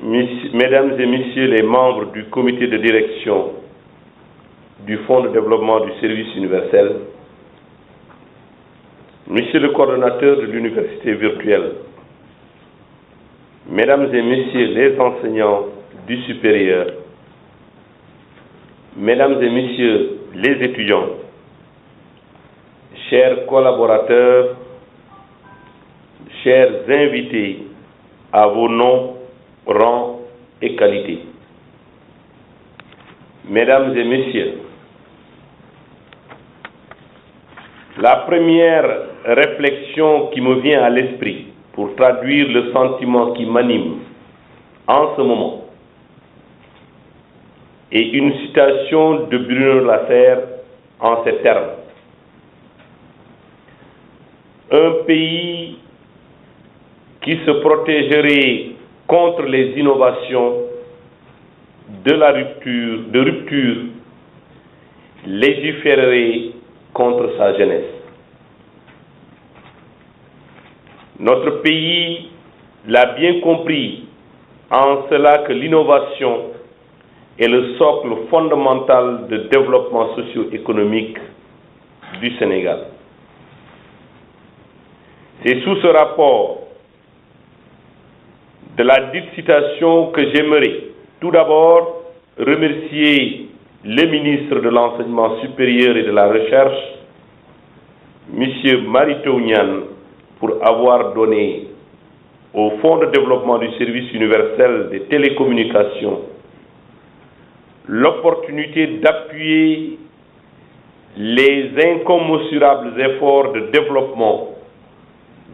Mesdames et Messieurs les membres du comité de direction du Fonds de développement du service universel, Monsieur le coordonnateur de l'université virtuelle, Mesdames et Messieurs les enseignants du supérieur, Mesdames et Messieurs les étudiants, chers collaborateurs, chers invités à vos noms, rangs et qualités. Mesdames et Messieurs, la première réflexion qui me vient à l'esprit pour traduire le sentiment qui m'anime en ce moment est une citation de Bruno Lasserre en ces termes. Un pays qui se protégerait contre les innovations de rupture légiférerait contre sa jeunesse. Notre pays l'a bien compris en cela que l'innovation est le socle fondamental de développement socio-économique du Sénégal. C'est sous ce rapport de la dite citation que j'aimerais tout d'abord remercier le ministre de l'Enseignement supérieur et de la Recherche, M. Mary Teuw Niane, pour avoir donné au Fonds de développement du service universel des télécommunications l'opportunité d'appuyer les incommensurables efforts de développement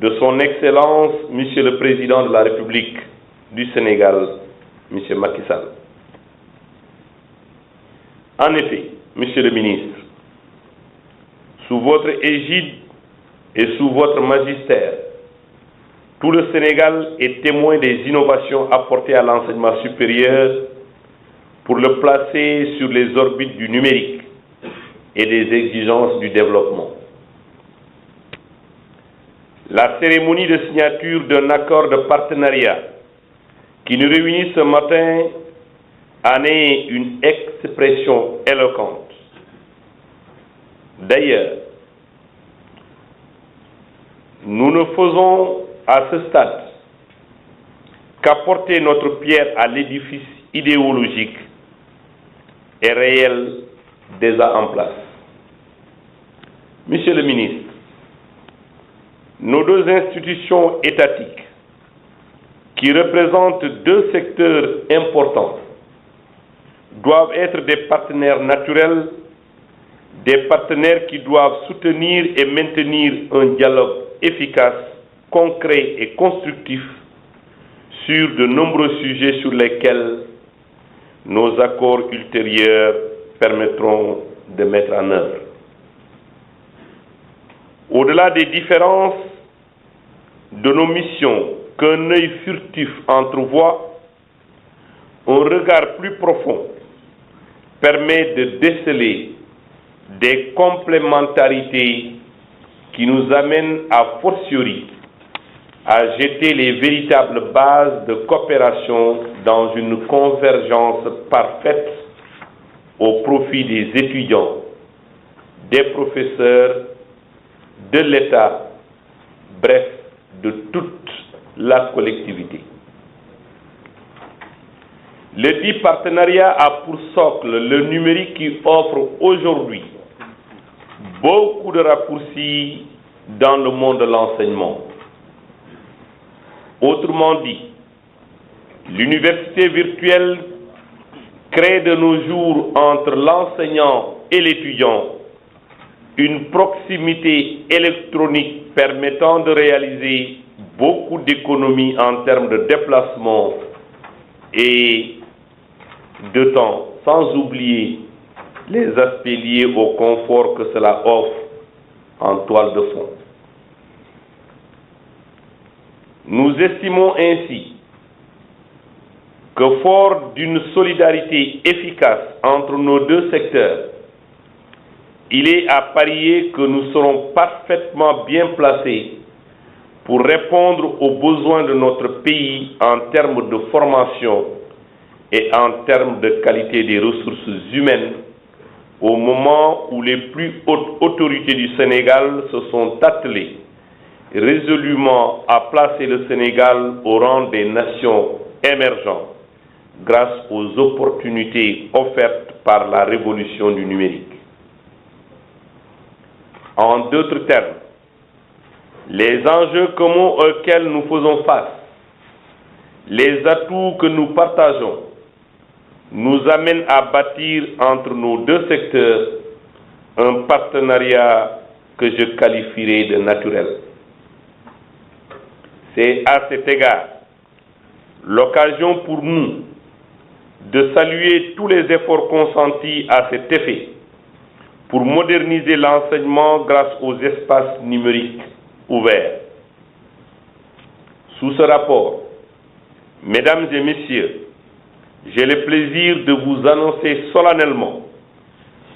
de son Excellence, Monsieur le Président de la République du Sénégal, Monsieur Macky Sall. En effet, Monsieur le Ministre, sous votre égide et sous votre magistère, tout le Sénégal est témoin des innovations apportées à l'enseignement supérieur pour le placer sur les orbites du numérique et des exigences du développement. La cérémonie de signature d'un accord de partenariat qui nous réunit ce matin en est une expression éloquente. D'ailleurs, nous ne faisons à ce stade qu'apporter notre pierre à l'édifice idéologique et réel déjà en place. Monsieur le ministre, nos deux institutions étatiques qui représentent deux secteurs importants doivent être des partenaires naturels, des partenaires qui doivent soutenir et maintenir un dialogue efficace, concret et constructif sur de nombreux sujets sur lesquels nos accords ultérieurs permettront de mettre en œuvre. Au-delà des différences de nos missions qu'un œil furtif entrevoit, un regard plus profond permet de déceler des complémentarités qui nous amènent à fortiori à jeter les véritables bases de coopération dans une convergence parfaite au profit des étudiants, des professeurs, de l'État, bref, de toute la collectivité. Le dit partenariat a pour socle le numérique qui offre aujourd'hui beaucoup de raccourcis dans le monde de l'enseignement. Autrement dit, l'université virtuelle crée de nos jours entre l'enseignant et l'étudiant une proximité électronique permettant de réaliser beaucoup d'économies en termes de déplacement et de temps, sans oublier les aspects liés au confort que cela offre en toile de fond. Nous estimons ainsi que fort d'une solidarité efficace entre nos deux secteurs, il est à parier que nous serons parfaitement bien placés pour répondre aux besoins de notre pays en termes de formation et en termes de qualité des ressources humaines, au moment où les plus hautes autorités du Sénégal se sont attelées résolument à placer le Sénégal au rang des nations émergentes grâce aux opportunités offertes par la révolution du numérique. En d'autres termes, les enjeux communs auxquels nous faisons face, les atouts que nous partageons, nous amènent à bâtir entre nos deux secteurs un partenariat que je qualifierais de naturel. C'est à cet égard l'occasion pour nous de saluer tous les efforts consentis à cet effet pour moderniser l'enseignement grâce aux espaces numériques ouverts. Sous ce rapport, mesdames et messieurs, j'ai le plaisir de vous annoncer solennellement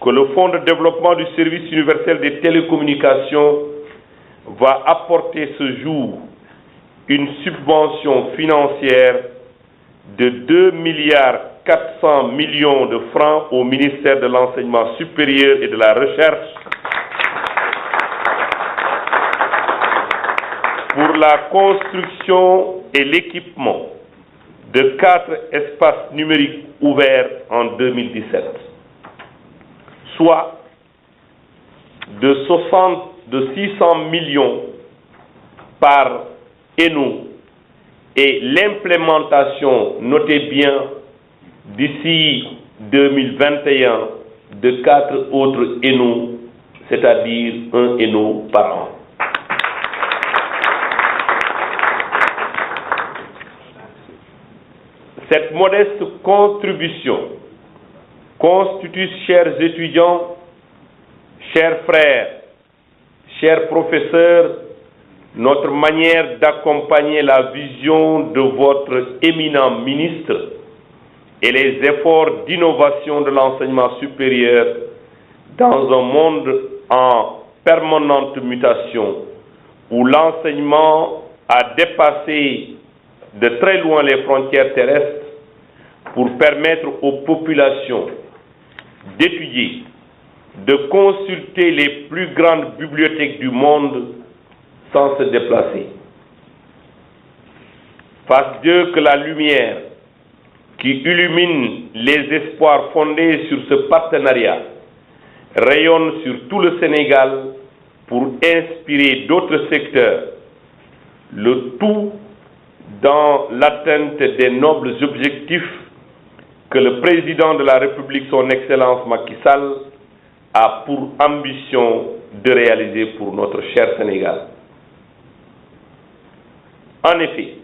que le Fonds de développement du service universel des télécommunications va apporter ce jour une subvention financière de 2,4 milliards de francs au ministère de l'Enseignement supérieur et de la Recherche pour la construction et l'équipement de 4 espaces numériques ouverts en 2017, soit de 600 millions par ENO et l'implémentation, notez bien, d'ici 2021 de 4 autres ENO, c'est-à-dire un ENO par an. Cette modeste contribution constitue, chers étudiants, chers frères, chers professeurs, notre manière d'accompagner la vision de votre éminent ministre et les efforts d'innovation de l'enseignement supérieur dans un monde en permanente mutation où l'enseignement a dépassé de très loin les frontières terrestres pour permettre aux populations d'étudier, de consulter les plus grandes bibliothèques du monde sans se déplacer. Fasse Dieu que la lumière qui illumine les espoirs fondés sur ce partenariat rayonne sur tout le Sénégal pour inspirer d'autres secteurs, le tout dans l'atteinte des nobles objectifs que le président de la République, son Excellence Macky Sall, a pour ambition de réaliser pour notre cher Sénégal. En effet,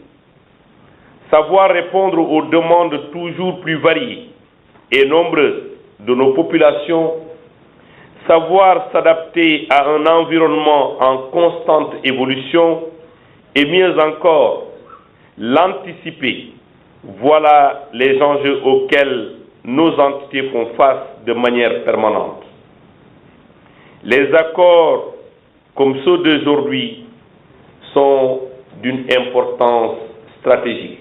savoir répondre aux demandes toujours plus variées et nombreuses de nos populations, savoir s'adapter à un environnement en constante évolution et mieux encore, l'anticiper, voilà les enjeux auxquels nos entités font face de manière permanente. Les accords comme ceux d'aujourd'hui sont d'une importance stratégique.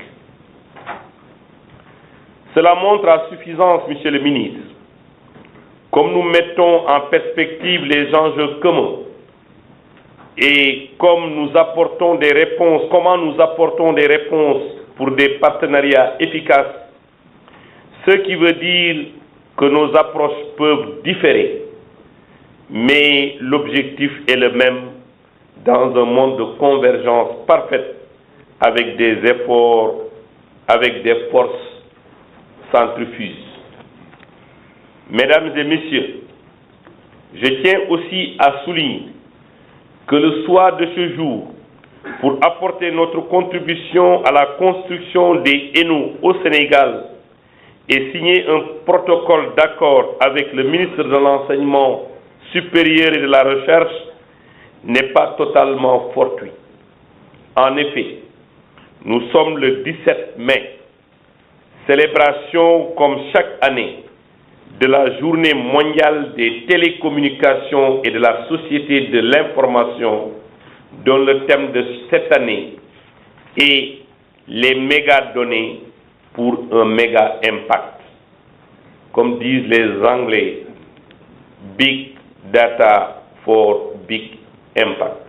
Cela montre à suffisance, Monsieur le ministre, comme nous mettons en perspective les enjeux communs et comme nous apportons des réponses, comment nous apportons des réponses pour des partenariats efficaces, ce qui veut dire que nos approches peuvent différer, mais l'objectif est le même dans un monde de convergence parfaite avec des efforts, avec des forces centrifuges. Mesdames et messieurs, je tiens aussi à souligner que le soir de ce jour, pour apporter notre contribution à la construction des ENO au Sénégal et signer un protocole d'accord avec le ministre de l'Enseignement supérieur et de la Recherche n'est pas totalement fortuit. En effet, nous sommes le 17 mai, célébration comme chaque année de la Journée mondiale des télécommunications et de la société de l'information dont le thème de cette année est les méga-données pour un méga-impact. Comme disent les Anglais, Big Data for Big Impact.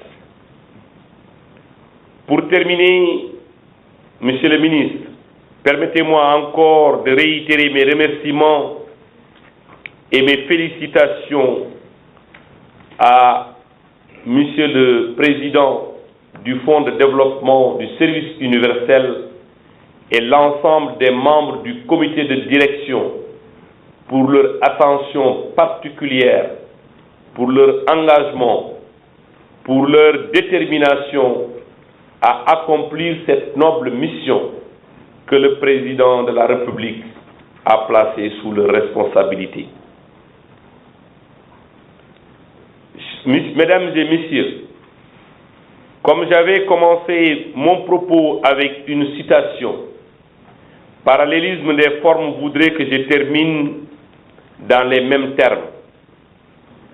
Pour terminer, Monsieur le ministre, permettez-moi encore de réitérer mes remerciements et mes félicitations à Monsieur le Président du Fonds de développement du service universel et l'ensemble des membres du comité de direction pour leur attention particulière, pour leur engagement, pour leur détermination à accomplir cette noble mission que le Président de la République a placée sous leur responsabilité. Mesdames et messieurs, comme j'avais commencé mon propos avec une citation, parallélisme des formes voudrait que je termine dans les mêmes termes.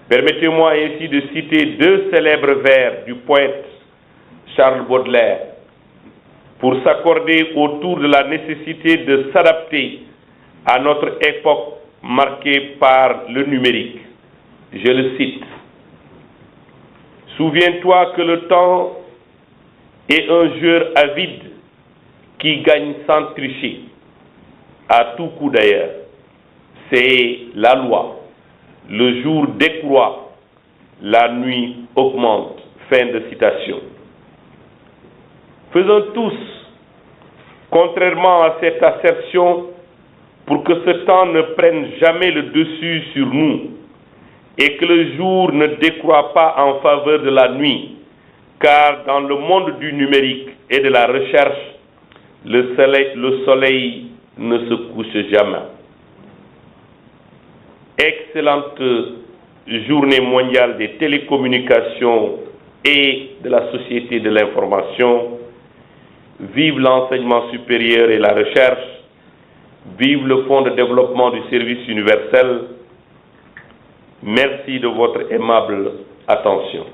Permettez-moi ainsi de citer deux célèbres vers du poète Charles Baudelaire pour s'accorder autour de la nécessité de s'adapter à notre époque marquée par le numérique. Je le cite. Souviens-toi que le temps est un joueur avide qui gagne sans tricher, à tout coup d'ailleurs. C'est la loi. Le jour décroît, la nuit augmente. Fin de citation. Faisons tous, contrairement à cette assertion, pour que ce temps ne prenne jamais le dessus sur nous et que le jour ne décroît pas en faveur de la nuit, car dans le monde du numérique et de la recherche, le soleil ne se couche jamais. Excellente journée mondiale des télécommunications et de la société de l'information. Vive l'enseignement supérieur et la recherche. Vive le Fonds de développement du service universel. Merci de votre aimable attention.